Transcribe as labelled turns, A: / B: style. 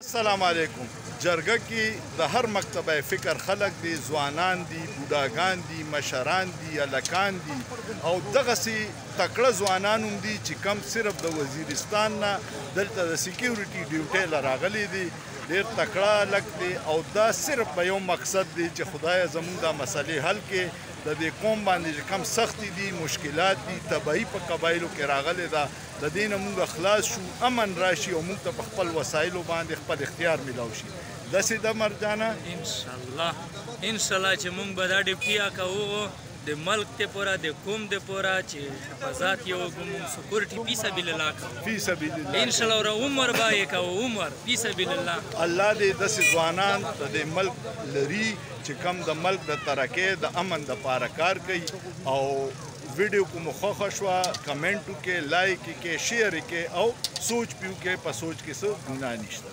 A: السلام علیکم. جرګه کې د هر مکتبه فکر خلک دي، ځوانان دي، بوډاګان دي، مشران دي، هلکان دي او دغسې تکړه ځوانان هم دي چې کم صرف د وزیرستان نه دلته د سیکیورټي ډیوټۍ له راغلي دي. ډېر تکړه هلک دی او دا صرف په یو مقصد دی چې خدایه زموږ دا مسلې حل کې د دې قوم باندې چې کم سختي دي، مشکلات دي، تباهي په قبایلو کې راغلې ده، د دې نه موږ خلاص شو، امن راشي او موږ ته په خپل وسایلو باندې خپل اختیار میلاو شي. داسې ده مرجانه
B: انشاءالله چې موږ به دا ډیوټي کوو د ملک ته پورا د قوم د پورا چې حفاظت یو موږ سکیورټي فی سبیل الله کوو،
A: فی سبیل الله
B: انشاءالله ور عمر به یې کوو، عمر فی سبیل الله.
A: الله دې داسې ځوانان د دې ملک لري چې کم د ملک د ترقۍ د امن دپاره کار کوي. او ویډیو کو مو خوښه شوه کمنټ وکړئ، لایک یې کړئ، شیر یې کړئ او سوچ پې وکړئ، په سوچ کې څه ګناه نشته.